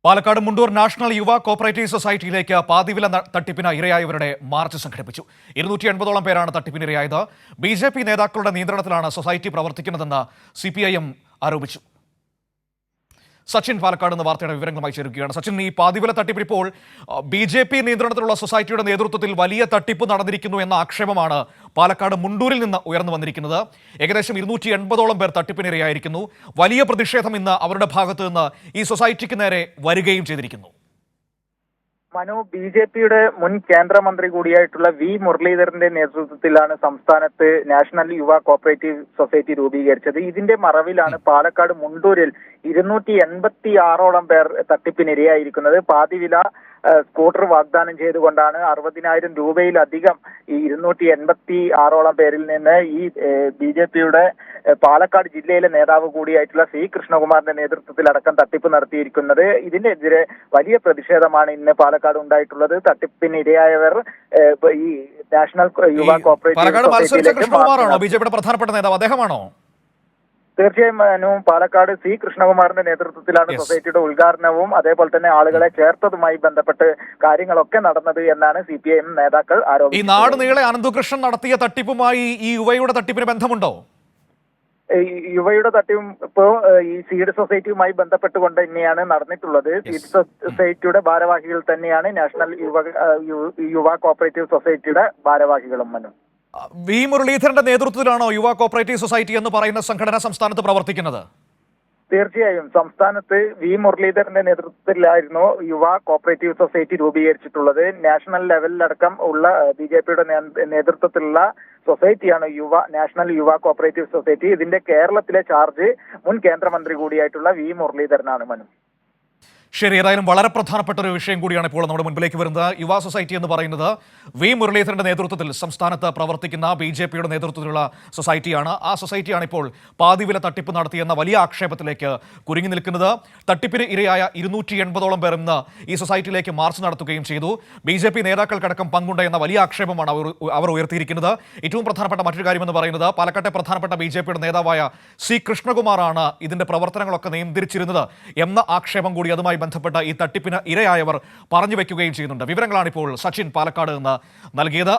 Palakkad Mundur national യുവ cooperative സൊസൈറ്റിയിലേക്ക് പാതിവില തട്ടിപ്പിന് ഇരയായവരുടെ March സംഘടിപ്പിച്ചു. 280ഓളം പേരാണ് തട്ടിപ്പിനിരയായത്. BJP നേതാക്കളുടെ നിയന്ത്രണത്തിലാണ് സൊസൈറ്റി പ്രവർത്തിക്കുന്നതെന്ന് CPIM ആരോപിച്ചു. സച്ചിൻ പാലക്കാട് എന്ന വാർത്തയുടെ വിവരങ്ങളുമായി ചേരുകയാണ്. സച്ചിൻ, ഈ പാതിവില തട്ടിപ്പ് ഇപ്പോൾ BJP നിയന്ത്രണത്തിലുള്ള സൊസൈറ്റിയുടെ നേതൃത്വത്തിൽ വലിയ തട്ടിപ്പ് നടന്നിരിക്കുന്നു എന്ന ആക്ഷേപമാണ് പാലക്കാട് മുണ്ടൂരിൽ നിന്ന് ഉയർന്നു വന്നിരിക്കുന്നത്. ഏകദേശം 280ഓളം പേർ തട്ടിപ്പിനിരയായിരിക്കുന്നു. വലിയ പ്രതിഷേധം ഇന്ന് അവരുടെ ഭാഗത്ത് നിന്ന് ഈ സൊസൈറ്റിക്ക് നേരെ വരികയും ചെയ്തിരിക്കുന്നു. മനു, BJPയുടെ മുൻ കേന്ദ്രമന്ത്രി കൂടിയായിട്ടുള്ള V മുരളീധരന്റെ നേതൃത്വത്തിലാണ് സംസ്ഥാനത്ത് നാഷണൽ യുവ കോപ്പറേറ്റീവ് സൊസൈറ്റി രൂപീകരിച്ചത്. ഇതിന്റെ മറവിലാണ് പാലക്കാട് മുണ്ടൂരിൽ 286ഓളം പേർ തട്ടിപ്പിനിരയായിരിക്കുന്നത്. പാതിവില സ്കൂട്ടർ വാഗ്ദാനം ചെയ്തുകൊണ്ടാണ് 60,000 രൂപയിലധികം ഈ 286ഓളം പേരിൽ നിന്ന് ഈ BJPയുടെ പാലക്കാട് ജില്ലയിലെ നേതാവ് കൂടിയായിട്ടുള്ള C കൃഷ്ണകുമാറിന്റെ നേതൃത്വത്തിലടക്കം തട്ടിപ്പ് നടത്തിയിരിക്കുന്നത്. ഇതിനെതിരെ വലിയ പ്രതിഷേധമാണ് ഇന്ന് പാലക്കാട് ഉണ്ടായിട്ടുള്ളത്. തട്ടിപ്പിനിരയായവർ ഈ നാഷണൽ യുവ കോപ്പറേറ്റീവ് BJPയുടെ പ്രധാനപ്പെട്ട നേതാവ് അദ്ദേഹമാണോ? തീർച്ചയായും മനു, പാലക്കാട് C കൃഷ്ണകുമാറിന്റെ നേതൃത്വത്തിലാണ് സൊസൈറ്റിയുടെ ഉദ്ഘാടനവും അതേപോലെ തന്നെ ആളുകളെ ചേർത്തതുമായി ബന്ധപ്പെട്ട് കാര്യങ്ങളൊക്കെ നടന്നത് എന്നാണ് CPIM നേതാക്കൾ ആരോപിച്ചത്. ഈ നാട് നീളെ അനന്തകൃഷ്ണൻ നടത്തിയ തട്ടിപ്പുമായി ഈ യുവയുടെ തട്ടിപ്പിന് ബന്ധമുണ്ടോ? യുവയുടെ തട്ടിപ്പും ഇപ്പോ ഈ സീഡ് സൊസൈറ്റിയുമായി ബന്ധപ്പെട്ടുകൊണ്ട് തന്നെയാണ് നടന്നിട്ടുള്ളത്. സീഡ് സൊസൈറ്റിയുടെ ഭാരവാഹികൾ തന്നെയാണ് നാഷണൽ യുവ കോപ്പറേറ്റീവ് സൊസൈറ്റിയുടെ ഭാരവാഹികളും. മനു, V മുരളീധരന്റെ നേതൃത്വത്തിലാണോ യുവ കോപ്പറേറ്റീവ് സൊസൈറ്റി എന്ന് പറയുന്ന സംഘടന സംസ്ഥാനത്ത് പ്രവർത്തിക്കുന്നത്? തീർച്ചയായും സംസ്ഥാനത്ത് V മുരളീധരന്റെ നേതൃത്വത്തിലായിരുന്നു യുവ കോപ്പറേറ്റീവ് സൊസൈറ്റി രൂപീകരിച്ചിട്ടുള്ളത്. നാഷണൽ ലെവലിലടക്കം ഉള്ള BJPയുടെ നേതൃത്വത്തിലുള്ള സൊസൈറ്റിയാണ് നാഷണൽ യുവ കോപ്പറേറ്റീവ് സൊസൈറ്റി. ഇതിന്റെ കേരളത്തിലെ ചാർജ് മുൻ കേന്ദ്രമന്ത്രി കൂടിയായിട്ടുള്ള V മുരളീധരനാണ്. മനു, ശരി, ഏതായാലും വളരെ പ്രധാനപ്പെട്ട ഒരു വിഷയം കൂടിയാണ് ഇപ്പോൾ നമ്മുടെ മുൻപിലേക്ക് വരുന്നത്. യുവ സൊസൈറ്റി എന്ന് പറയുന്നത് V മുരളീധരന്റെ നേതൃത്വത്തിൽ സംസ്ഥാനത്ത് പ്രവർത്തിക്കുന്ന BJPയുടെ നേതൃത്വത്തിലുള്ള സൊസൈറ്റിയാണ്. ആ സൊസൈറ്റിയാണ് ഇപ്പോൾ പാതിവില തട്ടിപ്പ് നടത്തിയെന്ന വലിയ ആക്ഷേപത്തിലേക്ക് കുരുങ്ങി നിൽക്കുന്നത്. തട്ടിപ്പിന് ഇരയായ 280ഓളം പേർ ഇന്ന് ഈ സൊസൈറ്റിയിലേക്ക് മാർച്ച് നടത്തുകയും ചെയ്തു. BJP നേതാക്കൾക്കടക്കം പങ്കുണ്ട് എന്ന വലിയ ആക്ഷേപമാണ് അവർ ഉയർത്തിയിരിക്കുന്നത്. ഏറ്റവും പ്രധാനപ്പെട്ട മറ്റൊരു കാര്യമെന്ന് പറയുന്നത് പാലക്കാട്ടെ പ്രധാനപ്പെട്ട BJPയുടെ നേതാവായ C കൃഷ്ണകുമാറാണ് ഇതിന്റെ പ്രവർത്തനങ്ങളൊക്കെ നിയന്ത്രിച്ചിരുന്നത് എന്ന ആക്ഷേപം കൂടി അതുമായി ബന്ധപ്പെട്ട ഈ തട്ടിപ്പിന് ഇരയായവർ പറഞ്ഞു വെക്കുകയും ചെയ്യുന്നുണ്ട്. വിവരങ്ങളാണ് ഇപ്പോൾ സച്ചിൻ പാലക്കാട് നിന്ന് നൽകിയത്.